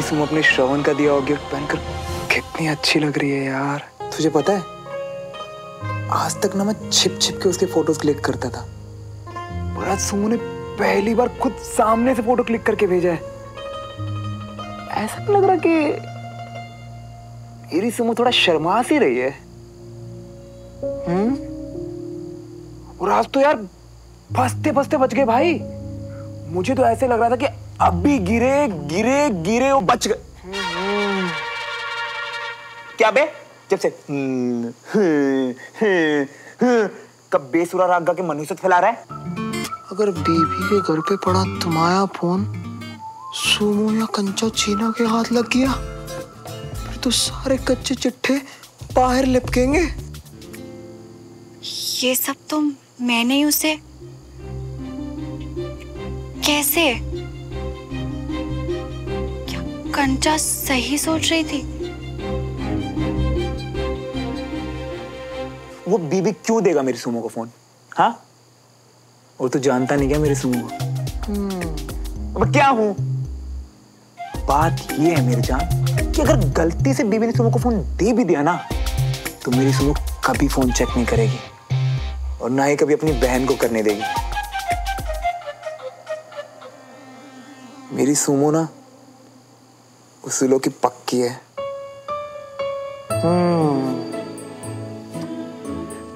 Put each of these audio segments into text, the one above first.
सुम अपने श्रवण का दिया हुआ गिफ्ट पहनकर कितनी अच्छी लग रही है यार। तुझे पता है, आज तक ना मैं छिप छिप के उसके फोटोज क्लिक करता था, पर आज सुमो ने पहली बार खुद सामने से फोटो क्लिक करके भेजा है। ऐसा लग रहा कि मेरी सुमो थोड़ा शर्मा सी रही है। और आज तो यार फंसते फंसते बच गए भाई। मुझे तो ऐसे लग रहा था कि अभी गिरे गिरे गिरे और बच गए। क्या बे, जब से कब बेसुरा राग गा के मनुष्यत फैला रहा है। अगर बीबी के घर पे पड़ा तुम्हारा फोन सुमो या कंचा चीना के हाथ लग गया, फिर तो सारे कच्चे चिट्ठे बाहर लिपकेंगे। ये सब तो मैंने ही उसे कैसे? क्या कंचा सही सोच रही थी? वो बीबी क्यों देगा मेरी सुमो को फोन? हाँ, और तू जानता नहीं क्या मेरी सुमो को? अब क्या हूं? बात ये है मेरी जान कि अगर गलती से बीबी ने सुमो को फोन दे भी दिया ना, तो मेरी सुमो कभी फोन चेक नहीं करेगी और ना ही कभी अपनी बहन को करने देगी। मेरी सुमो ना उसूलों की पक्की है।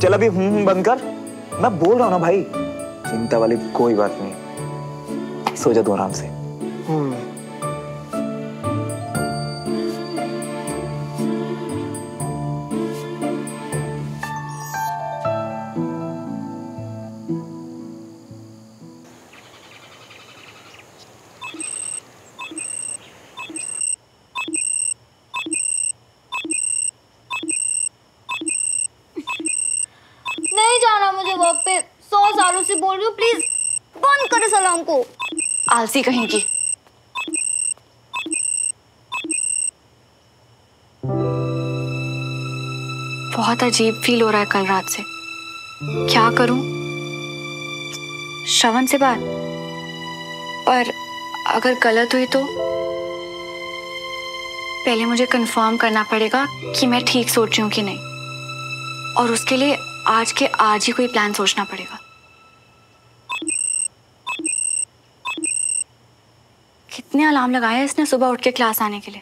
चल अभी बंद कर, मैं बोल रहा हूं ना भाई, चिंता वाली कोई बात नहीं, सो जा तू आराम से। नहीं जाना मुझे वॉक पे, 100 सालों से बोल रही हूँ, प्लीज बंद करे सलाम को। आलसी कहेंगी। बहुत अजीब फील हो रहा है कल रात से। क्या करूं? श्रवण से बात, पर अगर गलत हुई तो पहले मुझे कंफर्म करना पड़ेगा कि मैं ठीक सोच रही हूं कि नहीं, और उसके लिए आज के आज ही कोई प्लान सोचना पड़ेगा। कितने अलार्म लगाए हैं इसने सुबह उठ के क्लास आने के लिए।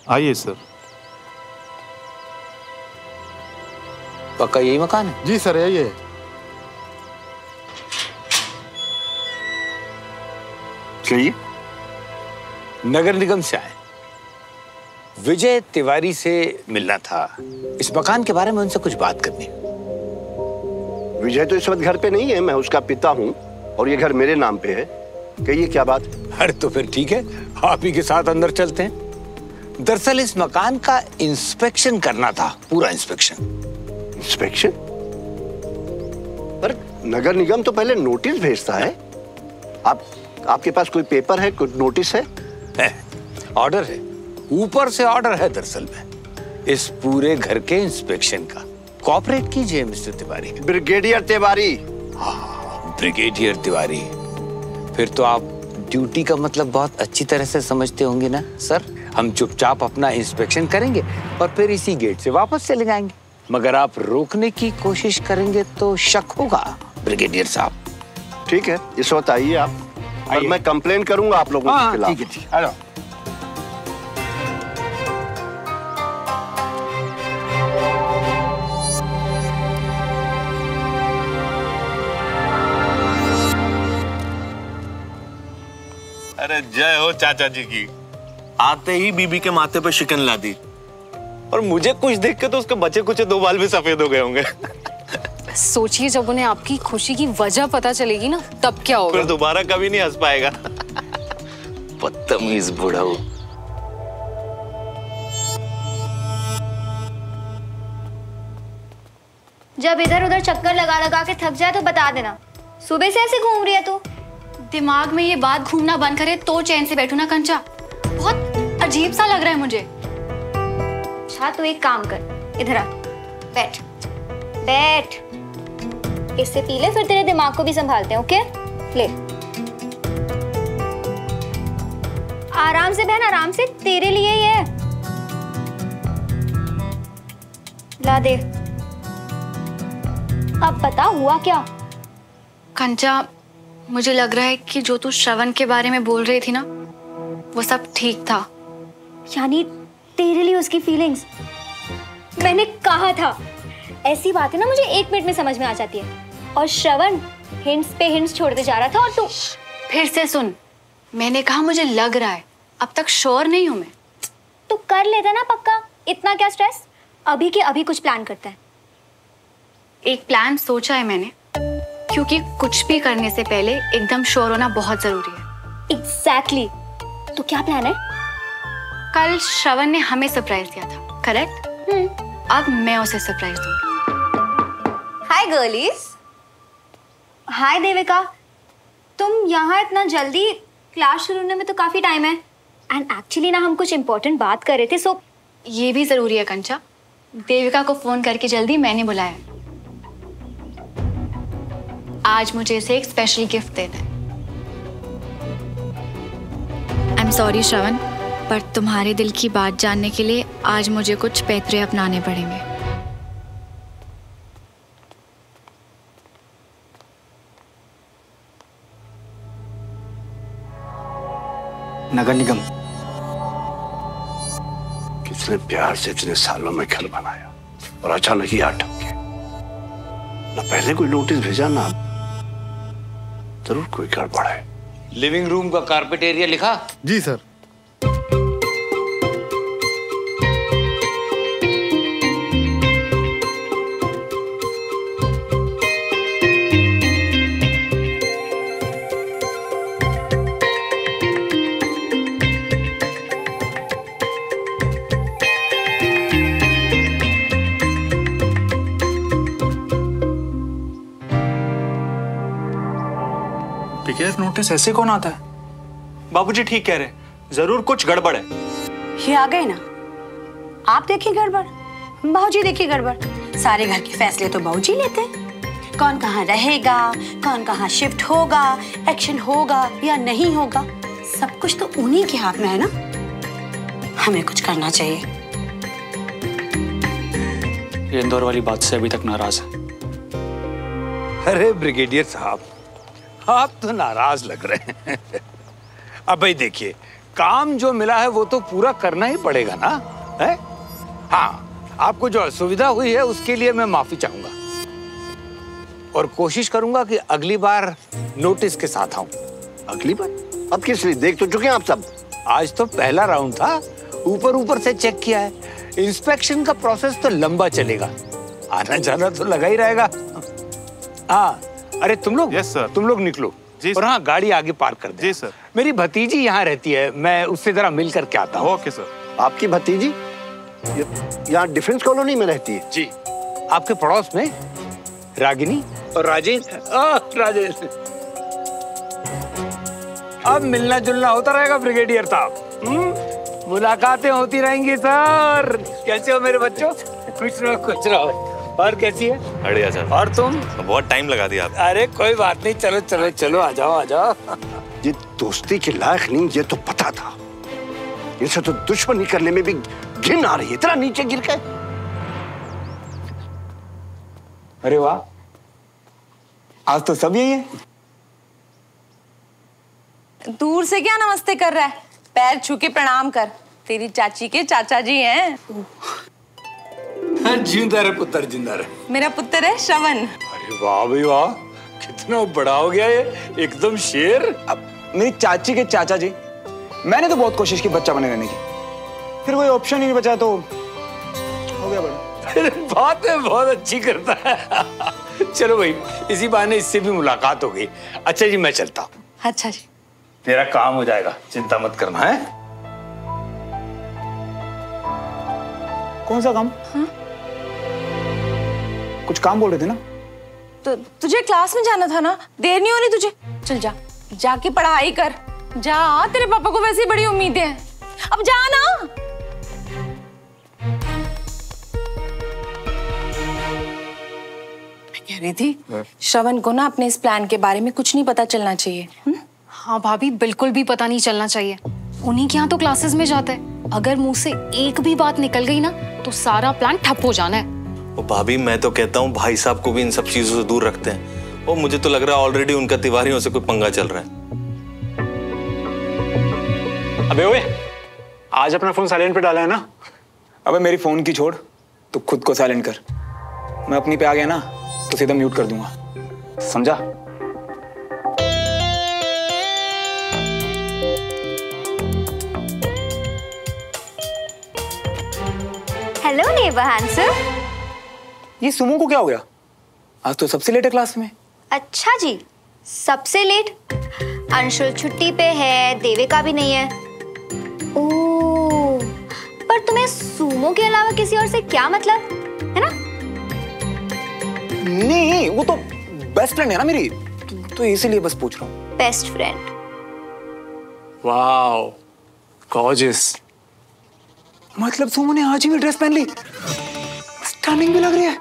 आइए सर। पक्का यही मकान है? जी सर, आइए। चाहिए? नगर निगम से आए, विजय तिवारी से मिलना था। इस मकान के बारे में उनसे कुछ बात करनी। विजय तो इस वक्त घर पे नहीं है, मैं उसका पिता हूँ और ये घर मेरे नाम पे है। कहिए क्या बात? अरे तो फिर ठीक है, आप ही के साथ अंदर चलते हैं। दरअसल इस मकान का इंस्पेक्शन करना था, पूरा इंस्पेक्शन। इंस्पेक्शन? पर नगर निगम तो पहले नोटिस भेजता है। आपके पास कोई पेपर है, कोई नोटिस है? ऑर्डर है, ऊपर से ऑर्डर है दरअसल में इस पूरे घर के इंस्पेक्शन का। कोऑपरेट कीजिए मिस्टर तिवारी। ब्रिगेडियर तिवारी। हाँ, ब्रिगेडियर तिवारी। फिर तो आप ड्यूटी का मतलब बहुत अच्छी तरह से समझते होंगे ना सर। हम चुपचाप अपना इंस्पेक्शन करेंगे और फिर इसी गेट से वापस चले जाएंगे, मगर आप रोकने की कोशिश करेंगे तो शक होगा ब्रिगेडियर साहब। ठीक है, इस वक्त आइए आप, और मैं कंप्लेन करूंगा आप लोगों के खिलाफ। ठीक है, ठीक है। अरे जय हो चाचा जी की। आते ही बीबी के माथे पे शिकन ला दी, और मुझे कुछ देख के तो उसके बचे कुछ 2 बाल भी सफेद हो गए होंगे। सोचिए जब उन्हें आपकी खुशी की वजह पता चलेगी ना, तब क्या होगा? फिर दोबारा कभी नहीं हंस पाएगा। बदतमीज बुढ़ऊ। जब इधर उधर चक्कर लगा लगा के थक जाए तो बता देना। सुबह से ऐसे घूम रही है तू। दिमाग में ये बात घूमना बंद करे तो चैन से बैठू ना कंचा। बहुत अजीब सा लग रहा है मुझे। अच्छा तू एक काम कर, इधर आ, बैठ बैठ, इससे पी ले, फिर तेरे दिमाग को भी संभालते हैं। ओके ले। आराम से बहन, आराम से, तेरे लिए ही है। ला दे। अब बता हुआ क्या? कंचा, मुझे लग रहा है कि जो तू श्रवण के बारे में बोल रही थी ना, वो सब ठीक था। यानी तेरे लिए उसकी फीलिंग्स? मैंने कहा था, ऐसी बातें ना मुझे 1 मिनट में समझ में आ जाती है। और श्रवण हिंट्स पे हिंट्स छोड़ते जा रहा था और तू फिर से सुन, मैंने कहा मुझे लग रहा है, अब तक श्योर नहीं हूं मैं। तू कर लेता ना पक्का, इतना क्या स्ट्रेस? अभी के अभी कुछ प्लान करता है। एक प्लान सोचा है मैंने, क्योंकि कुछ भी करने से पहले एकदम श्योर होना बहुत जरूरी है। एग्जैक्टली। तो क्या प्लान है? कल श्रवण ने हमें सरप्राइज दिया था, करेक्ट? अब मैं उसे सरप्राइज दूंगी। हाय गर्लीज। हाय देविका, तुम यहाँ इतना जल्दी? क्लास शुरू होने में तो काफी टाइम है। एंड एक्चुअली ना हम कुछ इंपॉर्टेंट बात कर रहे थे, सो ये भी जरूरी है कंचा। देविका को फोन करके जल्दी मैंने बुलाया। आज मुझे इसे एक स्पेशल गिफ्ट देना है। आई एम सॉरी श्रवण, पर तुम्हारे दिल की बात जानने के लिए आज मुझे कुछ पैतरे अपनाने पड़ेंगे। नगर निगम। किसने प्यार से इतने सालों में घर बनाया और अचानक ही आ ठपके? ना पहले कोई नोटिस भेजा, ना जरूर कोई गड़बड़ है। लिविंग रूम का कारपेट एरिया लिखा? जी सर। बिगैर नोटिस ऐसे कौन आता है? बाबूजी ठीक कह रहे हैं, जरूर कुछ गड़बड़ है। ये आ गए ना, आप देखिए गड़बड़, बाबूजी देखिए गड़बड़। सारे घर के फैसले तो बाबूजी लेते हैं। कौन कहाँ रहेगा, कौन कहाँ शिफ्ट होगा, एक्शन होगा या नहीं होगा, सब कुछ तो उन्हीं के हाथ में है ना। हमें कुछ करना चाहिए। ये इंदौर वाली बात से अभी तक नाराज है। अरे ब्रिगेडियर साहब, आप तो नाराज लग रहे हैं। अब भाई देखिए, काम जो मिला है वो तो पूरा करना ही पड़ेगा ना, है? हाँ, आपको जो असुविधा हुई है उसके लिए मैं माफी चाहूंगा और कोशिश करूंगा कि अगली बार नोटिस के साथ आऊं। अगली बार? अब किस लिए? देख तो चुके हैं आप सब। आज तो पहला राउंड था, ऊपर ऊपर से चेक किया है। इंस्पेक्शन का प्रोसेस तो लंबा चलेगा, आना जाना तो लगा ही रहेगा। हाँ, अरे तुम लोग, यस सर, तुम लोग निकलो जी और हाँ, गाड़ी आगे पार्क कर दे। जी सर। मेरी भतीजी यहाँ रहती है, मैं उससे जरा मिल करके आता हूँ। Okay sir. आपकी भतीजी यहाँ डिफेंस कॉलोनी में रहती है? जी, आपके पड़ोस में रागिनी और राजेश। राजेश, अब मिलना जुलना होता रहेगा ब्रिगेडियर साहब। मुलाकातें होती रहेंगी सर। कैसे हो मेरे बच्चों? खुश रहो, खुश रहो। और कैसी है? बढ़िया सर। और तुम? बहुत टाइम लगा दिया आप। अरे कोई बात नहीं, चलो चलो चलो, आ जाओ आ जाओ। ये दोस्ती के लायक नहीं, ये तो पता था। इनसे तो दुश्मनी करने में भी घिन आ रही है। इतना नीचे गिर गए। अरे वाह, आज तो सब यही है। दूर से क्या नमस्ते कर रहा है? पैर छू के प्रणाम कर, तेरी चाची के चाचा जी हैं। जिंदा रहे पुत्र, जिंदा रहे। मेरा पुत्र है श्रवण। अरे वाह भाई वाह, कितना बड़ा हो गया ये, एकदम शेर। अब मेरी चाची के चाचा जी, मैंने तो बहुत कोशिश की बच्चा बने रहने की, फिर कोई ऑप्शन ही नहीं बचा तो हो गया बड़ा। बात है, बहुत अच्छी करता है। चलो भाई, इसी बहाने इससे भी मुलाकात हो गई। अच्छा जी, मैं चलता हूँ। अच्छा जी। तेरा काम हो जाएगा, चिंता मत करना है। कौन सा काम? कुछ काम बोल रहे थे ना? तो तुझे क्लास में जाना था ना, देर नहीं हो रही तुझे? चल जा, जाके पढ़ाई कर जा। तेरे पापा को वैसे ही बड़ी उम्मीदें हैं, अब जा ना। मैं कह रही थी, श्रवण को ना अपने इस प्लान के बारे में कुछ नहीं पता चलना चाहिए। हाँ भाभी, बिल्कुल भी पता नहीं चलना चाहिए। उन्हीं के यहाँ तो क्लासेस में जाता है। अगर मुंह से एक भी बात निकल गई ना तो सारा प्लान ठप हो जाना है। ओ भाभी, मैं तो कहता हूँ भाई साहब को भी इन सब चीजों से दूर रखते हैं। और मुझे तो लग रहा है ऑलरेडी उनका तिवारियों से कोई पंगा चल रहा है। अबे ओए, आज अपना फोन साइलेंट पे डाला है ना? अबे मेरी फोन की छोड़, तो खुद को साइलेंट कर। मैं अपनी पे आ गया ना तो सीधा म्यूट कर दूंगा, समझा? Hello neighbour handsome. ये सुमो को क्या हो गया? आज तो सबसे लेट है क्लास में। अच्छा जी, सबसे लेट? अंशुल छुट्टी पे है, देविका भी नहीं है। ओह, पर तुम्हें सुमो के अलावा किसी और से क्या मतलब, है ना? नहीं, वो तो बेस्ट फ्रेंड है ना मेरी, तो इसीलिए बस पूछ रहा हूँ। Best friend? Wow, gorgeous. मतलब सुमो ने आज ही ड्रेस पहन ली, स्टनिंग भी लग रही है।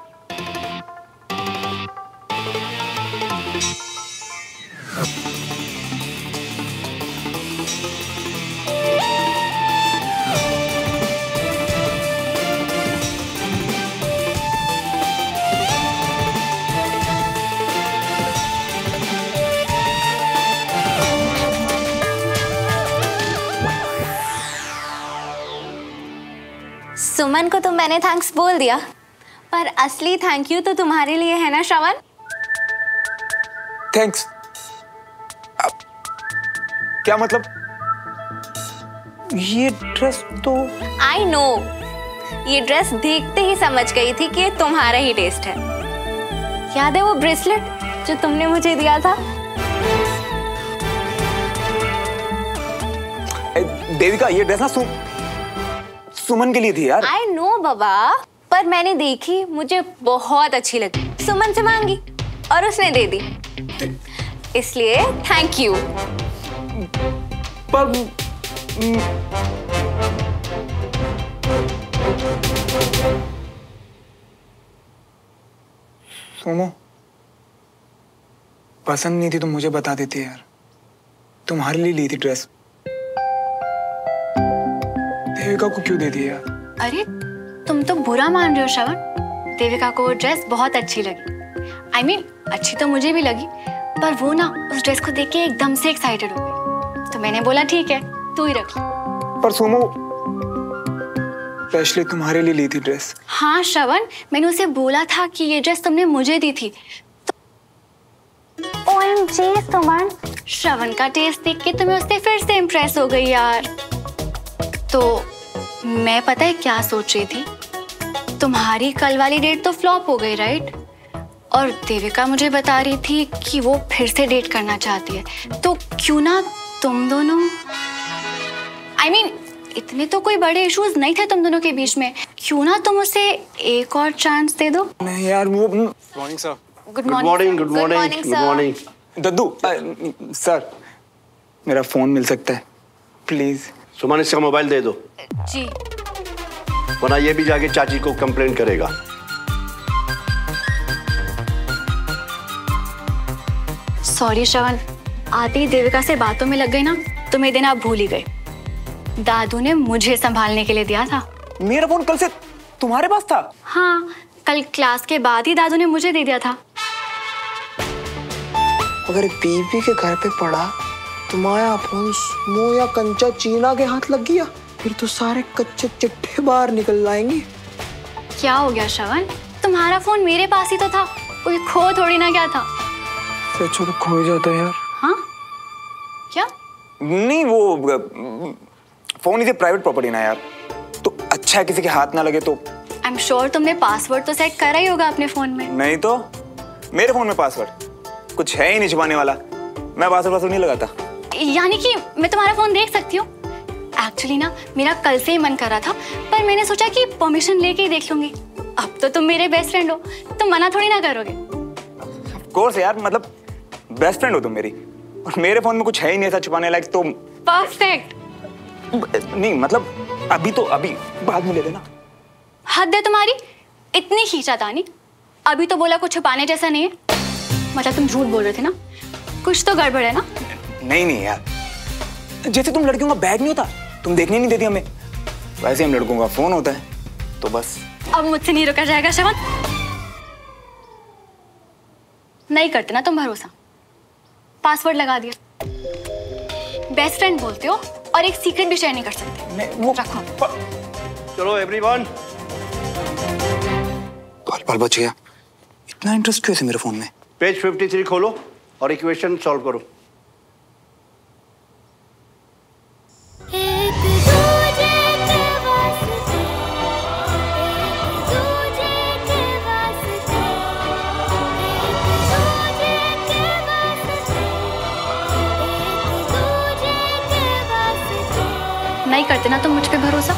सुमन को तो मैंने थैंक्स बोल दिया, पर असली थैंक यू तो तुम्हारे लिए है ना श्रवण? थैंक्स? क्या मतलब? ये ड्रेस तो आई नो, ये ड्रेस देखते ही समझ गई थी कि ये तुम्हारा ही टेस्ट है। याद है वो ब्रेसलेट जो तुमने मुझे दिया था? देविका, ये ड्रेस ना सुमन के लिए थी यार। आई नो बाबा, पर मैंने देखी, मुझे बहुत अच्छी लगी, सुमन से मांगी और उसने दे दी, इसलिए थैंक यू। पर सुमो, पसंद नहीं थी तो मुझे बता देती यार, तुम्हारे लिए ली थी ड्रेस। देविका को क्यों दे दी यार? अरे तुम तो बुरा मान रहे हो श्रवण। देविका को वो ड्रेस बहुत अच्छी लगी। I mean, अच्छी तो मुझे भी लगी, पर वो ना उस ड्रेस को देख के एकदम से एक्साइटेड हो गई, तो मैंने बोला ठीक है, तू ही रख ले। पर सुमो, स्पेशली तुम्हारे लिए ली थी ड्रेस। हाँ श्रवण, मैंने उसे बोला था कि ये ड्रेस तुमने मुझे दी थी। OMG सुमन, श्रवण का टेस्ट देख के तुम्हें उससे फिर से इम्प्रेस हो गई यार। तो मैं पता है क्या सोच रही थी, तुम्हारी कल वाली डेट तो फ्लॉप हो गई राइट? और देविका मुझे बता रही थी कि वो फिर से डेट करना चाहती है, तो क्यों ना तुम दोनों, I mean, इतने तो कोई बड़े इश्यूज नहीं थे तुम दोनों के बीच में, क्यों ना तुम उसे एक और चांस दे दो? नहीं यार, वो morning sir. Good morning. Good morning good morning. Daddu, sir मेरा फोन मिल सकता है प्लीज? सुमन, इसका मोबाइल दे दो जी। वरना ये भी जाके चाची को कंप्लेंट करेगा। सॉरी श्रवण, आते ही देविका से बातों में लग गई ना, तो मेरे दिन आप भूल ही गए। दादू ने मुझे संभालने के लिए दिया था। मेरा फोन कल से तुम्हारे पास था? हाँ, कल क्लास के बाद ही दादू ने मुझे दे दिया था। अगर बीबी के घर पे पड़ा तो माया फोन सुमो या कंचा चीना के हाथ लग गया, फिर तो सारे कच्चे चिट्ठे बाहर निकल जाएंगे। क्या हो गया श्रवण? तुम्हारा फोन मेरे पास ही तो था, कोई खो थोड़ी ना गया था। सच तो खो जाता यार। हाँ क्या? नहीं, वो फोन इसे प्राइवेट प्रॉपर्टी ना यार, तो अच्छा है किसी के हाथ ना लगे। तो आई एम श्योर तुमने पासवर्ड तो सेट करा ही होगा अपने फोन में। नहीं तो मेरे फोन में पासवर्ड कुछ है ही नहीं छुपाने वाला, मैं पासवर्ड नहीं लगाता। यानी कि मैं तुम्हारा फोन देख सकती हूँ? एक्चुअली ना मेरा कल से ही मन कर रहा था, पर मैंने सोचा कि परमिशन लेके ही देख लूंगी। अब तो तुम मेरे बेस्ट फ्रेंड हो, तुम मना थोड़ी ना करोगे। ऑफ कोर्स यार, मतलब बेस्ट फ्रेंड हो तुम मेरी, और मेरे फोन में कुछ है ही नहीं ऐसा छुपाने लायक। तो परफेक्ट। नहीं मतलब अभी बाद में ले लेना। हद है तुम्हारी, इतनी खींचातानी। अभी तो बोला कुछ छुपाने जैसा नहीं है, मतलब तुम झूठ बोल रहे थे ना, कुछ तो गड़बड़ है ना? नहीं यार, जैसे तुम लड़कियों का बैग नहीं होता, तुम देखने नहीं देती हमें, वैसे हम लड़कों का फोन होता है। तो बस अब मुझसे नहीं रोका जाएगा श्रवण। नहीं करते ना तुम भरोसा, पासवर्ड लगा दिया। बेस्ट फ्रेंड बोलते हो और एक सीक्रेट भी शेयर नहीं कर सकते। वो रखो। चलो एवरीवन। पल बच गया। इतना इंटरेस्ट क्यों है मेरे फोन में? पेज 53 खोलो और इक्वेशन सॉल्व करो। नहीं करते ना तुम मुझ पे भरोसा,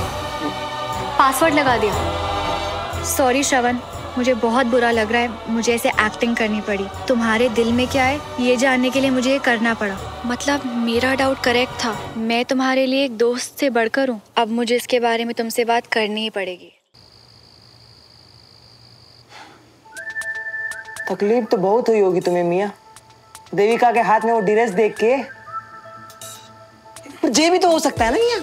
पासवर्ड लगा दिया। सॉरी श्रवण, मुझे बहुत बुरा लग रहा है, मुझे ऐसे एक्टिंग करनी पड़ी। तुम्हारे दिल में क्या है ये जानने के लिए मुझे ये करना पड़ा। मतलब मेरा डाउट करेक्ट था, मैं तुम्हारे लिए एक दोस्त से बढ़कर हूँ। अब मुझे इसके बारे में तुमसे बात करनी ही पड़ेगी। तकलीफ तो बहुत हुई होगी तुम्हें मियाँ, देविका के हाथ में वो ड्रेस देख के। पर ये भी तो हो सकता है ना मियाँ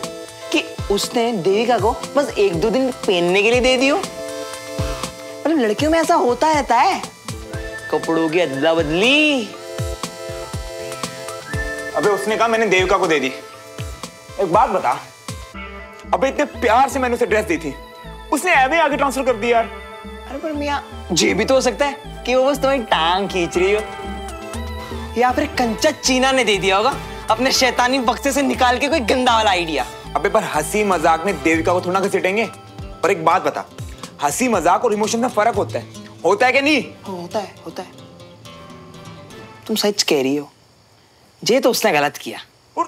कि उसने देविका को बस 1-2 दिन पहनने के लिए दे दियो। मतलब लड़कियों में ऐसा होता रहता है, कपड़ों की अदला बदली। अबे उसने कहा मैंने देविका को दे दी। एक बात बता, अबे इतने प्यार से मैंने उसे ड्रेस दी थी, उसने ऐਵੇਂ आगे ट्रांसफर कर दिया यार। अरे पर मियाँ ये भी तो हो सकता है कि वो बस तुम्हारी टांग खींच रही हो, या फिर कंचा चीना ने दे दिया होगा अपने शैतानी बक्से से निकाल के कोई गंदा वाला आइडिया। अबे पर हंसी मजाक में देविका को थोड़ा घसीटेंगे। पर एक बात बता, हंसी मजाक और इमोशन में फर्क होता है कि नहीं? होता है। तुम सच कह रही हो, ये तो उसने गलत किया। और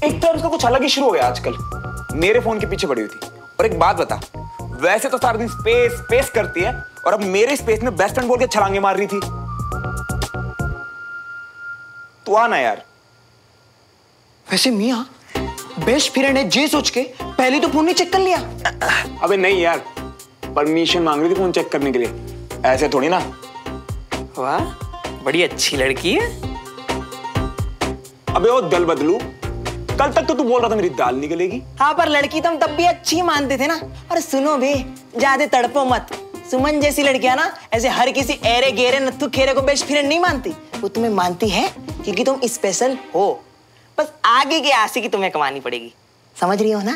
एक तरह उसका कुछ अलग ही शुरू हो गया आजकल, मेरे फोन के पीछे पड़ी हुई थी। और एक बात बता, वैसे तो सारा दिन स्पेस करती है और अब मेरे स्पेस में बेस्ट फ्रेंड बोल के छलांगे मार रही थी। तू आना यार। वैसे मियाँ बेस्ट फ्रेंड है जे सोच के पहले तो फोन नहीं चेक कर लिया। अबे नहीं यार, परमिशन मांग रही थी फोन चेक करने के लिए, ऐसे थोड़ी ना। वाह, बड़ी अच्छी लड़की है। अबे वो दल बदलू, कल तक तो तू बोल रहा था मेरी दाल निकलेगी। हाँ पर लड़की तो हम तब भी अच्छी मानते थे ना। और सुनो बे, ज्यादा तड़पो मत। सुमन जैसी लड़कियां ना ऐसे हर किसी एरे गेरे नत्थु खेरे को बेस्ट फ्रेंड नहीं मानती, वो तुम्हें मानती है क्योंकि तुम स्पेशल हो। बस आगे की आशिकी तुम्हें कमानी पड़ेगी, समझ रही हो ना?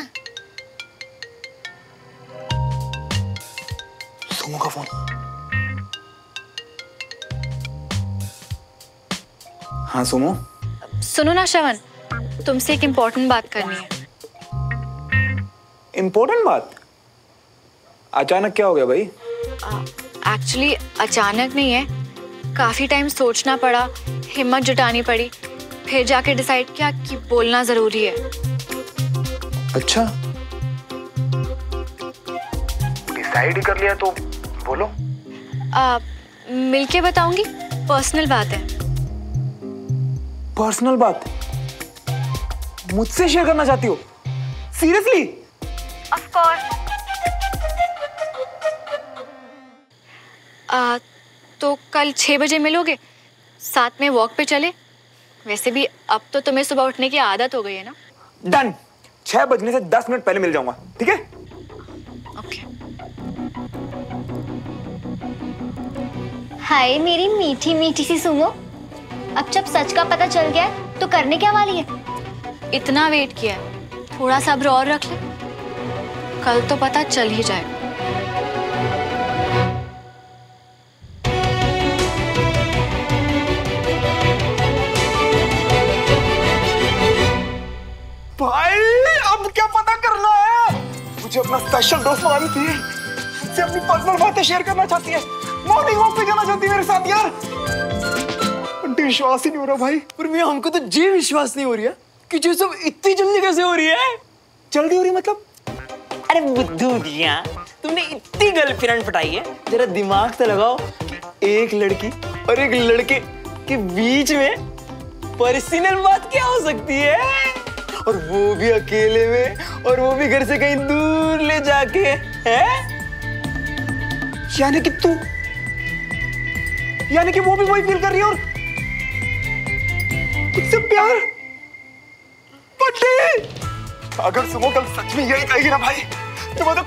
सुमो का फोन। हाँ सुमो। सुनो ना श्रवण, तुमसे एक इम्पोर्टेंट बात करनी है। इम्पोर्टेंट बात? अचानक क्या हो गया भाई? एक्चुअली अचानक नहीं है, काफी टाइम सोचना पड़ा, हिम्मत जुटानी पड़ी, फिर जाके डिसाइड किया कि बोलना जरूरी है। अच्छा, डिसाइड कर लिया तो बोलो। मिलके बताऊंगी, पर्सनल बात है। पर्सनल बात मुझसे शेयर करना चाहती हो? सीरियसली? Of course. तो कल 6 बजे मिलोगे, साथ में वॉक पे चले? वैसे भी अब तो तुम्हें सुबह उठने की आदत हो गई है ना। डन। 6 बजने से 10 मिनट पहले मिल जाऊंगा, ठीक है? ओके। हाय मेरी मीठी मीठी सी सुमो, अब जब सच का पता चल गया है तो करने क्या वाली है? इतना वेट किया है, थोड़ा सब्र और रख ले, कल तो पता चल ही जाएगा। भाई अब क्या पता करना है? मुझे अपना स्पेशल दोस्त मानी थी, मुझसे अपनी पर्सनल बातें शेयर करना चाहती है, मॉर्निंग वॉक पे जाना चाहती है मेरे साथ यार। आंटी विश्वास ही नहीं हो रहा भाई। पर मियां हमको तो ये विश्वास नहीं हो रही है कि ये सब इतनी जल्दी कैसे हो रही है। जल्दी हो रही मतलब? अरे बुद्धू दिया, तुमने इतनी गर्लफ्रेंड पटाई है, जरा दिमाग से लगाओ कि एक लड़की और एक लड़के के बीच में पर्सनल बात क्या हो सकती है, और वो भी अकेले में, और वो भी घर से कहीं दूर ले जाके। है यानी कि तू, यानी कि वो भी वही फील कर रही है और मुझसे प्यार। बंटी, अगर सुमो कल सच में यही कहेगी ना भाई, तो मैं तो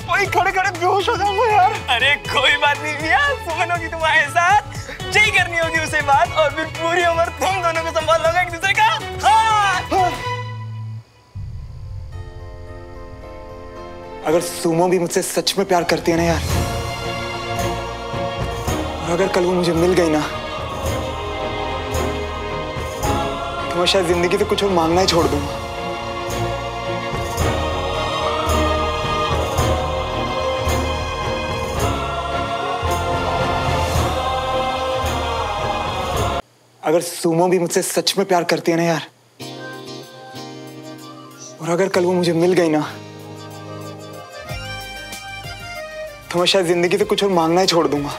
वही खड़े खड़े बेहोश हो जाऊंगा यार। अरे कोई बात नहीं भैया, सुमन होगी तुम्हारे साथ, यही करनी होगी उसे बात, और फिर पूरी उम्र तुम दोनों को संभाल लोगे एक दूसरे का। हाँ। अगर सुमो भी मुझसे सच में प्यार करती है ना यार, और अगर कल वो मुझे मिल गई ना, तो मैं शायद जिंदगी से कुछ और मांगना ही छोड़ दूंगा। अगर सुमो भी मुझसे सच में प्यार करती है ना यार, और अगर कल वो मुझे मिल गई ना, तो मैं शायद जिंदगी से कुछ और मांगना ही छोड़ दूंगा।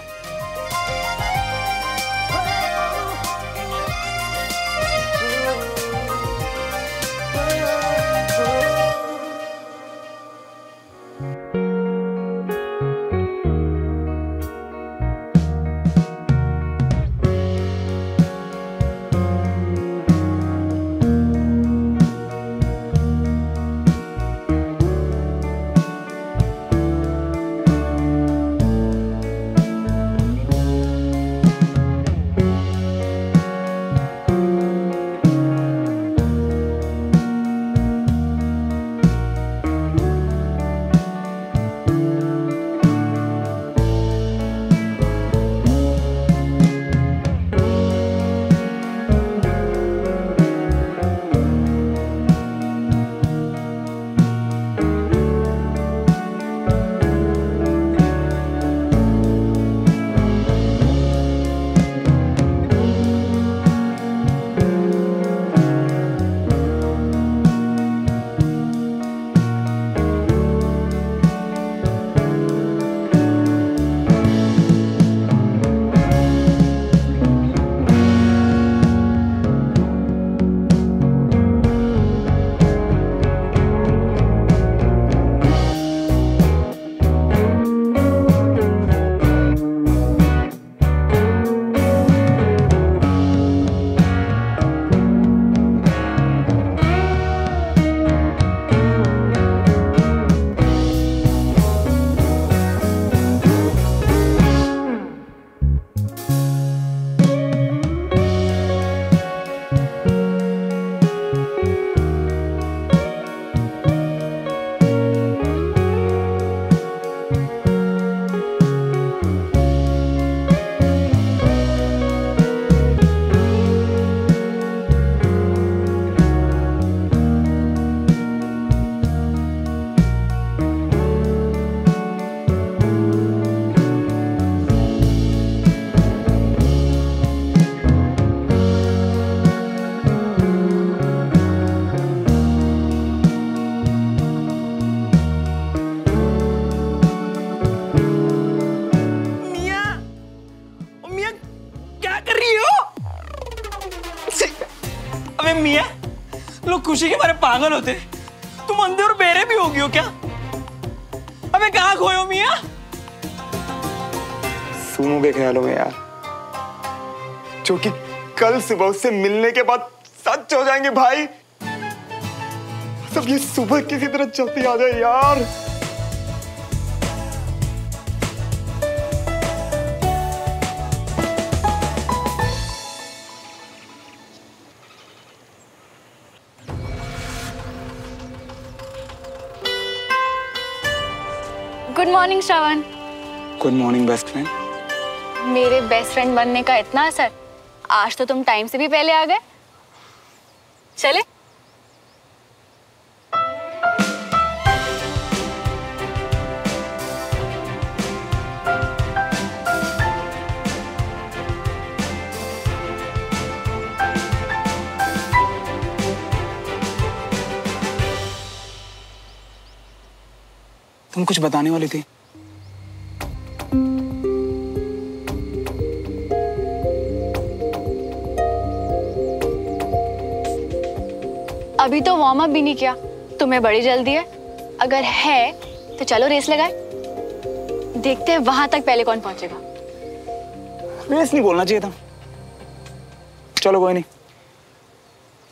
मियां, लोग खुशी के बारे में पागल होते, तुम अंधे और बेरे भी होगी हो क्या? अबे कहाँ खोए हो मियां? सुमो के ख्यालों में यार, जो कि कल सुबह उससे मिलने के बाद सच हो जाएंगे भाई। सब ये सुबह किसी तरह जल्दी आ जाए यार। Good morning Shravan. Good morning best friend. मेरे बेस्ट फ्रेंड बनने का इतना असर, आज तो तुम टाइम से भी पहले आ गए। चले? तुम कुछ बताने वाली थी? अभी तो वार्म अप भी नहीं किया, तुम्हें बड़ी जल्दी है। अगर है तो चलो रेस लगाए, देखते हैं वहां तक पहले कौन पहुंचेगा। रेस नहीं बोलना चाहिए था। चलो कोई नहीं,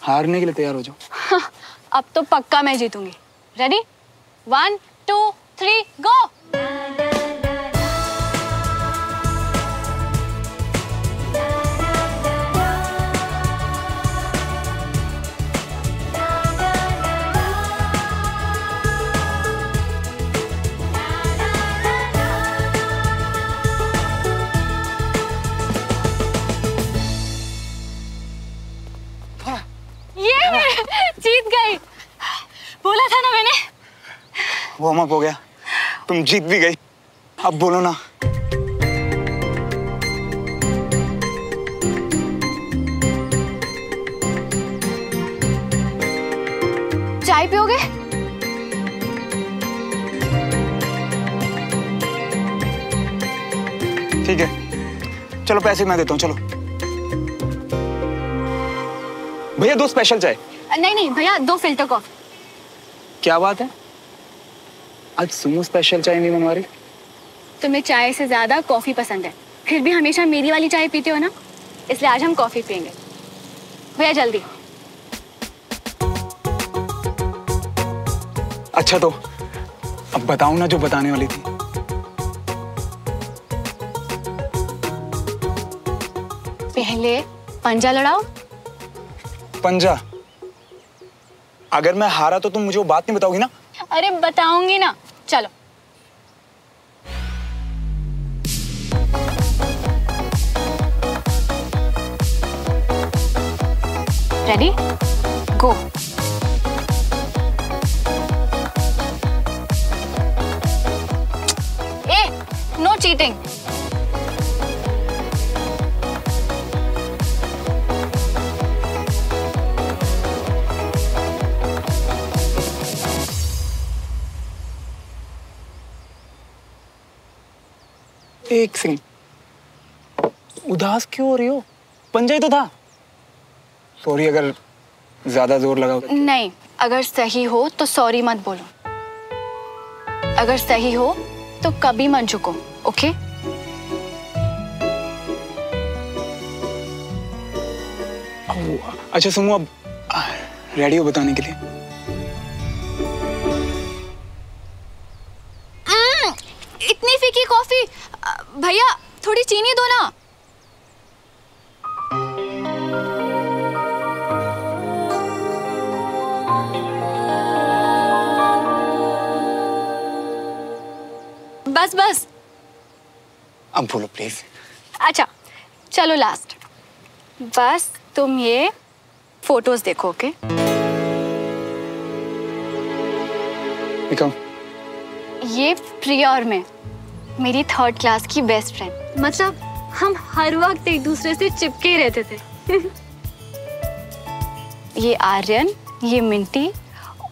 हारने के लिए तैयार हो जाओ। अब तो पक्का मैं जीतूंगी। रेडी? 1 2 3 गो। जीत गई। बोला था ना मैंने। वार्म अप हो गया, तुम जीत भी गई। अब बोलो ना। चाय पियोगे? ठीक है, चलो पैसे मैं देता हूँ, चलो। भैया 2 स्पेशल चाय। नहीं नहीं भैया, 2 फिल्टर कॉफी। क्या बात है, आज सुमो स्पेशल चाय नहीं बनवा रही? तुम्हें चाय से ज्यादा कॉफी पसंद है, फिर भी हमेशा मेरी वाली चाय पीते हो ना, इसलिए आज हम कॉफी पियेंगे। भैया जल्दी। अच्छा तो अब बताऊं ना जो बताने वाली थी। पहले पंजा लड़ाओ। पंजा? अगर मैं हारा तो तुम मुझे वो बात नहीं बताओगी ना? अरे बताऊंगी ना, चलो। रेडी? गो। ए, नो चीटिंग। एक सेकंड, उदास क्यों हो रही हो? पंजा ही तो था। सॉरी अगर ज्यादा जोर लगा। नहीं, अगर सही हो तो सॉरी मत बोलो, अगर सही हो तो कभी मत झुको, ओके? अच्छा सुनो, अब रेडी हो बताने के लिए? इतनी फीकी कॉफी, भैया थोड़ी चीनी दो ना। बस बस। अब बोलो प्लीज। अच्छा चलो लास्ट, बस तुम ये फोटोज देखो, ओके? दिखाओ। ये प्रिया और मैं, मेरी 3rd क्लास की बेस्ट फ्रेंड। मतलब हम हर वक्त एक दूसरे से चिपके ही रहते थे। ये आर्यन, ये मिंटी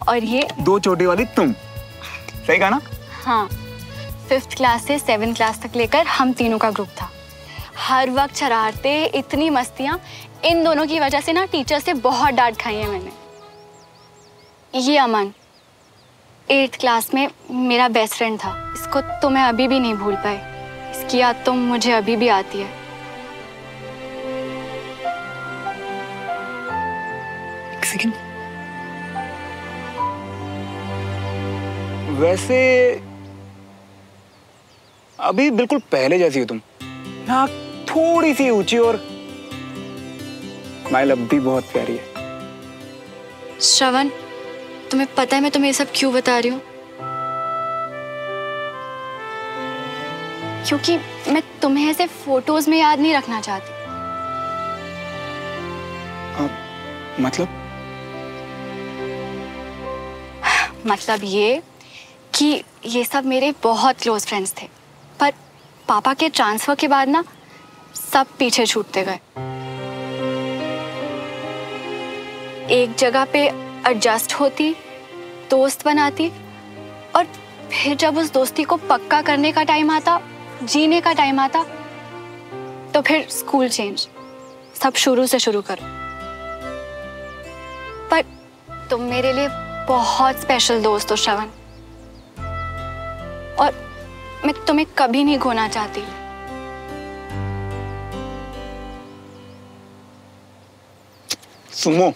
और ये 2 छोटी वाली तुम। सही कहा ना? हाँ, 5th क्लास से 7th क्लास तक लेकर हम तीनों का ग्रुप था। हर वक्त शरारतें, इतनी मस्तियाँ। इन दोनों की वजह से ना टीचर से बहुत डांट खाई है मैंने। ये अमन 8th क्लास में मेरा बेस्ट फ्रेंड था। इसको तो मैं अभी भी नहीं भूल पाई। इसकी याद तो मुझे अभी भी आती है। एक सेकंड, वैसे अभी बिल्कुल पहले जैसी हो तुम। हाँ, थोड़ी सी ऊंची और स्माइल अब भी बहुत प्यारी है। श्रवण, तुम्हें पता है मैं तुम्हें ये सब क्यों बता रही हूँ? क्योंकि मैं तुम्हें ऐसे फोटोज में याद नहीं रखना चाहती। मतलब ये कि ये सब मेरे बहुत क्लोज फ्रेंड्स थे, पर पापा के ट्रांसफर के बाद ना सब पीछे छूटते गए। एक जगह पे एडजस्ट होती, दोस्त बनाती, और फिर जब उस दोस्ती को पक्का करने का टाइम आता, जीने का टाइम आता, तो फिर स्कूल चेंज, सब शुरू से शुरू करो। पर तुम मेरे लिए बहुत स्पेशल दोस्त हो श्रवण, और मैं तुम्हें कभी नहीं खोना चाहती। सुमो,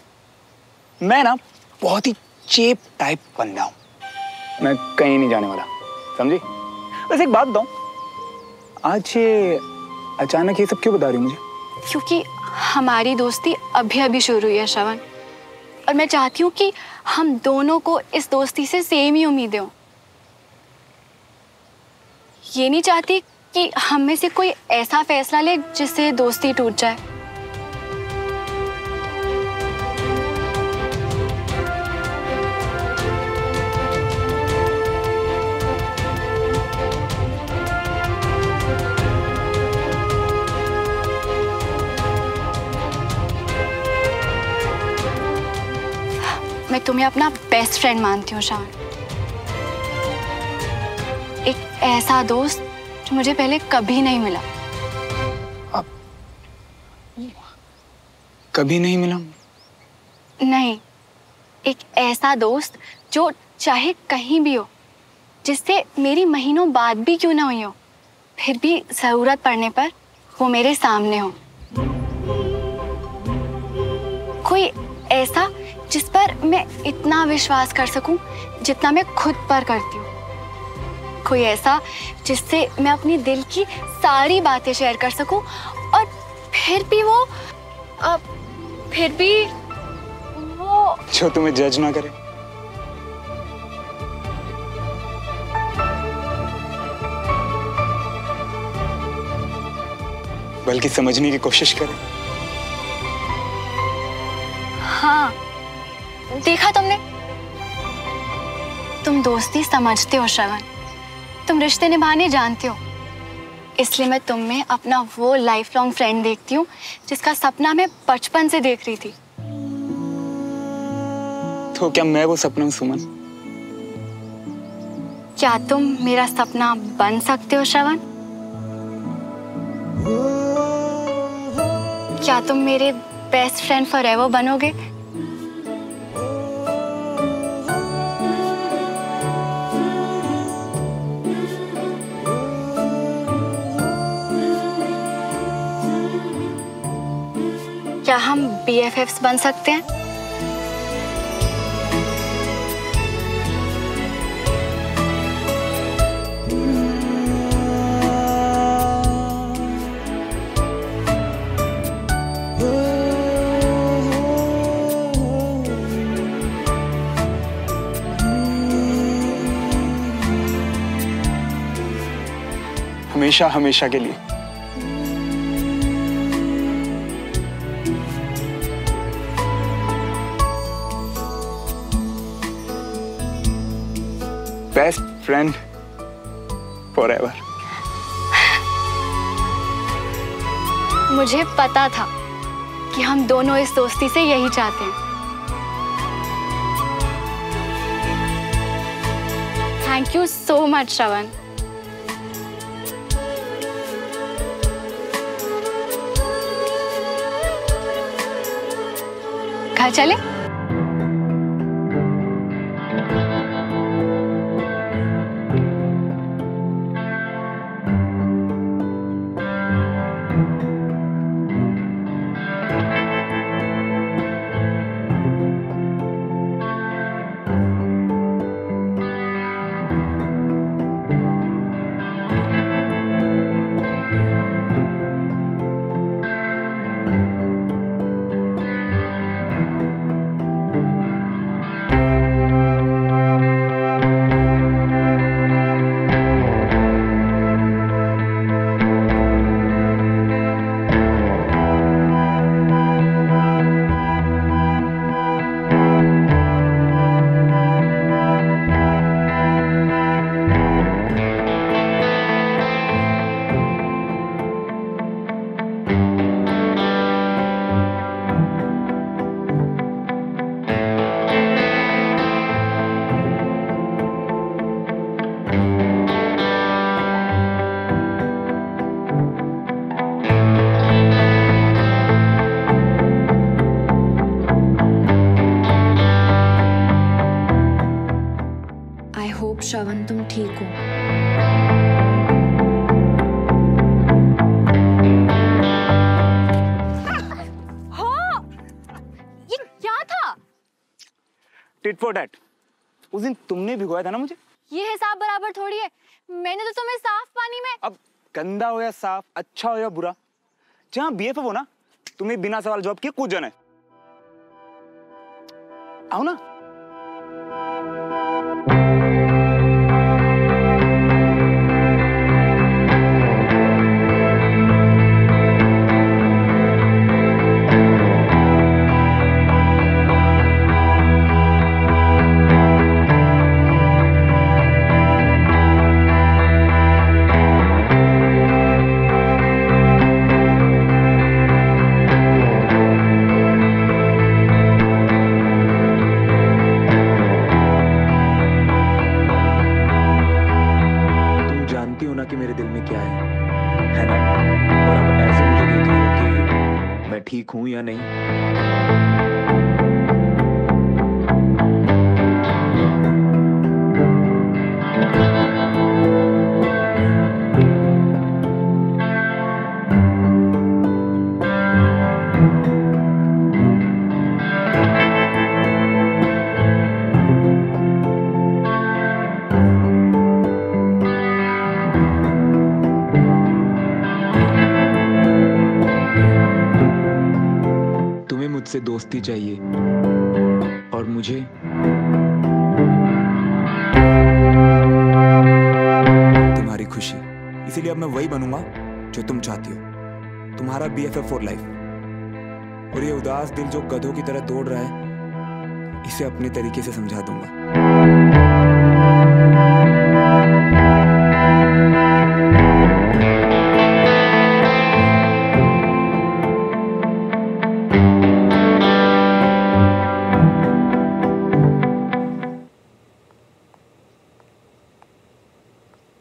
मैं ना बहुत ही चेप टाइप बंदा हूं, मैं कहीं नहीं जाने वाला, समझी? बस एक बात बताऊं, आज ये अचानक ये सब क्यों बता रही हो मुझे? क्योंकि हमारी दोस्ती अभी अभी शुरू हुई है श्रवण, और मैं चाहती हूँ कि हम दोनों को इस दोस्ती से सेम ही उम्मीदें हों। ये नहीं चाहती कि हम में से कोई ऐसा फैसला ले जिससे दोस्ती टूट जाए। मैं तुम्हें अपना बेस्ट फ्रेंड मानती हूँ श्रवण, एक ऐसा दोस्त जो मुझे पहले कभी नहीं मिला। अब कभी नहीं मिला? नहीं, एक ऐसा दोस्त जो चाहे कहीं भी हो, जिससे मेरी महीनों बात भी क्यों ना हुई हो, फिर भी जरूरत पड़ने पर वो मेरे सामने हो। कोई ऐसा जिस पर मैं इतना विश्वास कर सकूं जितना मैं खुद पर करती हूँ। कोई ऐसा जिससे मैं अपनी दिल की सारी बातें शेयर कर सकूं, और फिर भी वो जो तुम्हें जज ना करे। बल्कि समझने की कोशिश करे। हाँ, देखा तुमने, तुम दोस्ती समझते हो श्रवण, तुम रिश्ते निभाने जानते हो, इसलिए मैं तुम में अपना वो लाइफ लॉन्ग फ्रेंड देखती हूँ जिसका सपना मैं बचपन से देख रही थी। तो क्या मैं वो सपना हूं सुमन? क्या तुम मेरा सपना बन सकते हो श्रवण? क्या तुम मेरे बेस्ट फ्रेंड फॉरएवर बनोगे? क्या हम BFFs बन सकते हैं? हमेशा हमेशा के लिए। Best friend forever. मुझे पता था कि हम दोनों इस दोस्ती से यही चाहते हैं। थैंक यू सो मच श्रवण। घर चले? श्रवण तुम ठीक हो? Tit for tat. उस दिन तुमने भिगोया था ना मुझे। ये हिसाब बराबर थोड़ी है, मैंने तो तुम्हें साफ पानी में। अब गंदा हो या साफ, अच्छा हो या बुरा, जहां बीएफएफ हो ना, तुम्हें बिना सवाल जवाब किए कूद जाना है। आओ ना। कि मेरे दिल में क्या है ना? और अब ऐसे मुझे देख रही हो कि मैं ठीक हूं या नहीं। मुझसे दोस्ती चाहिए और मुझे तुम्हारी खुशी। इसीलिए अब मैं वही बनूंगा जो तुम चाहती हो, तुम्हारा बीएफएफ फॉर लाइफ। और ये उदास दिल जो गधों की तरह दौड़ रहा है, इसे अपने तरीके से समझा दूंगा।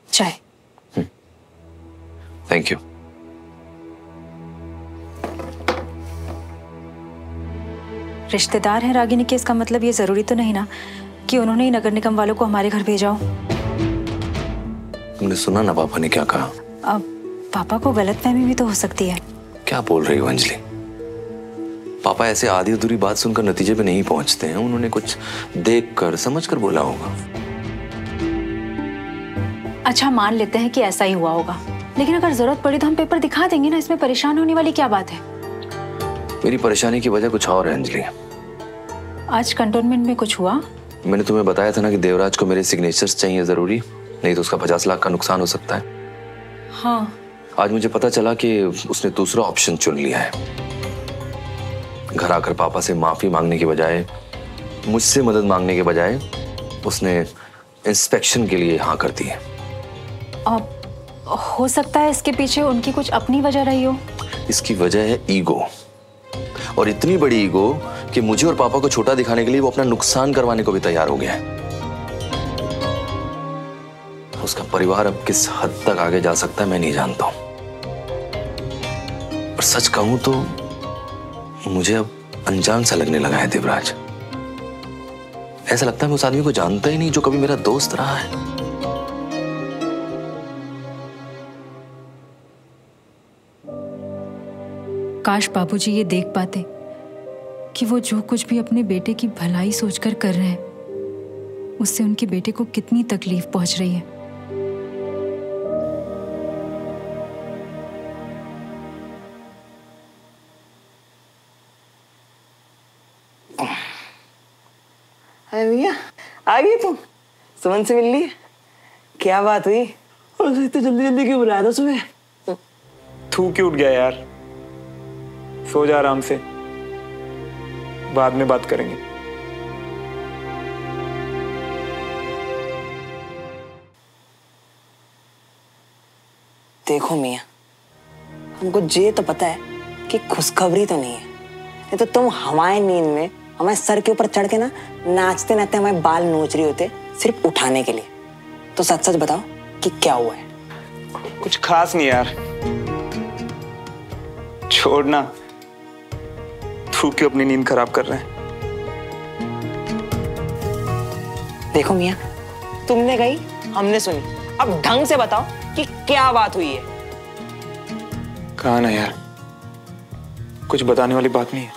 चाय। Thank you. रिश्तेदार हैं रागिनी के, इसका मतलब ये जरूरी तो नहीं ना कि उन्होंने ही नगर निगम वालों को हमारे घर भेजा हो। तुमने सुना ना पापा ने क्या कहा? अब पापा को गलतफहमी भी तो हो सकती है। क्या बोल रही हो अंजलि? पापा ऐसे आधी अधूरी बात सुनकर नतीजे पे नहीं पहुंचते हैं। उन्होंने कुछ देखकर समझकर बोला होगा। अच्छा, मान लेते हैं कि ऐसा ही हुआ होगा, लेकिन अगर जरूरत पड़ी तो हम पेपर दिखा देंगे ना। इसमें परेशान होने वाली क्या बात है? मेरी परेशानी की वजह कुछ और है अंजलि। आज कंटोनमेंट में कुछ हुआ? मैंने तुम्हें बताया था ना कि देवराज को मेरे सिग्नेचर्स चाहिए जरूरी, नहीं तो उसका 50 लाख का नुकसान हो सकता है। हाँ। आज मुझे पता चला कि उसने दूसरा ऑप्शन चुन लिया है। घर आकर पापा से माफी मांगने की बजाय, मुझसे मदद मांगने के बजाय, उसने इंस्पेक्शन के लिए हाँ कर दी है। हो सकता है इसके पीछे उनकी कुछ अपनी वजह रही हो। इसकी वजह है ईगो, और इतनी बड़ी ईगो कि मुझे और पापा को छोटा दिखाने के लिए वो अपना नुकसान करवाने को भी तैयार हो गया है। उसका परिवार अब किस हद तक आगे जा सकता है मैं नहीं जानता हूं। और सच कहूं तो मुझे अब अनजान सा लगने लगा है देवराज। ऐसा लगता है मैं उस आदमी को जानता ही नहीं जो कभी मेरा दोस्त रहा है। काश बाबूजी ये देख पाते कि वो जो कुछ भी अपने बेटे की भलाई सोचकर कर रहे हैं, उससे उनके बेटे को कितनी तकलीफ पहुंच रही है। अरे भैया, आ गई तुम? सुमन से मिल ली? क्या बात हुई? और इतनी जल्दी जल्दी क्यों बुलाया था सुबह? थूक उठ गया यार। सो जा आराम से, बाद में बात करेंगे। देखो मियां, हमको ये तो पता है कि खुशखबरी तो नहीं है, नहीं तो तुम हमारे नींद में हमारे सर के ऊपर चढ़ के ना नाचते नाचते हमारे बाल नोच रहे होते सिर्फ उठाने के लिए। तो सच सच बताओ कि क्या हुआ है? कुछ खास नहीं यार, छोड़ना। थूक के अपनी नींद खराब कर रहे हैं। देखो मियां, तुमने कही, हमने सुनी, अब ढंग से बताओ कि क्या बात हुई है। कहा ना यार, कुछ बताने वाली बात नहीं है।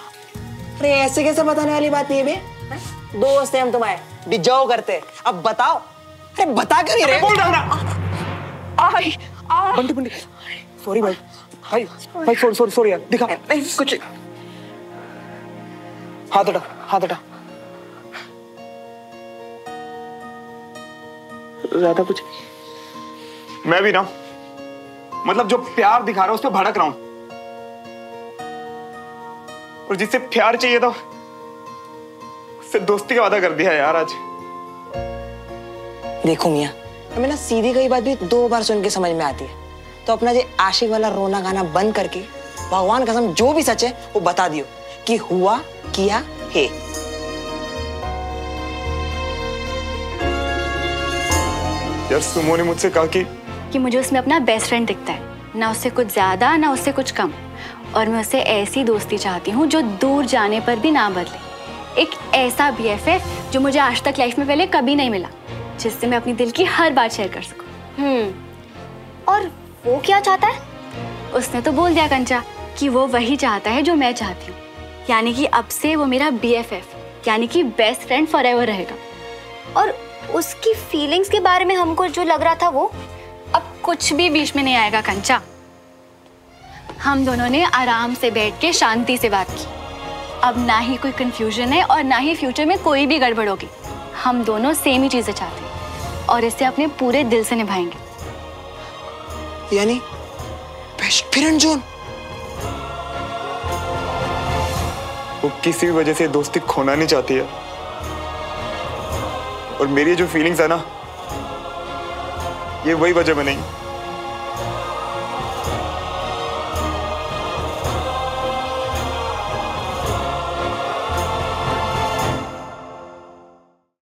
अरे ऐसे कैसे बताने वाली बात नहीं है बे? दोस्त हैं हम तुम्हारे, डिजाओ करते। अब बताओ, अरे बता क्यों नहीं रहे? बोल रहा ना। बंटी बंटी, सॉरी भाई, भाई सॉरी यार, दिखा नहीं कुछ। हाथ हटा, हाथ हटा। ज्यादा कुछ मैं भी ना, मतलब जो प्यार दिखा रहा हूं उस पर भड़क रहा हूं, और जिससे प्यार चाहिए था उससे दोस्ती का वादा कर दिया यार आज। देखो मियाँ, हमें ना सीधी कई बात भी 2 बार सुन के समझ में आती है, तो अपना जो आशिक वाला रोना गाना बंद करके भगवान कसम जो भी सच है वो बता दियो कि हुआ किया है। यार सुमो ने मुझसे कहा कि मुझे उसमें अपना बेस्ट फ्रेंड दिखता है, ना उससे कुछ ज्यादा ना उससे कुछ कम, और मैं उससे ऐसी दोस्ती चाहती हूँ जो दूर जाने पर भी ना बदले। एक ऐसा BFF जो मुझे आज तक लाइफ में पहले कभी नहीं मिला, जिससे मैं अपनी दिल की हर बात शेयर कर सकूं। और वो क्या चाहता है? उसने तो बोल दिया कंचा कि वो वही चाहता है जो मैं चाहती हूँ, यानी कि अब से वो मेरा BFF यानी कि बेस्ट फ्रेंड फॉरएवर रहेगा। और उसकी फीलिंग्स के बारे में हमको जो लग रहा था वो अब कुछ भी बीच में नहीं आएगा कंचा। हम दोनों ने आराम से बैठ के शांति से बात की, अब ना ही कोई कंफ्यूजन है और ना ही फ्यूचर में कोई भी गड़बड़ होगी। हम दोनों सेम ही चीजें चाहते हैं और इसे अपने पूरे दिल से निभाएंगे। यानी बेस्ट फ्रेंड जोन। वो किसी भी वजह से दोस्ती खोना नहीं चाहती है, और मेरी जो फीलिंग्स है ना, ये वही वजह बनेगी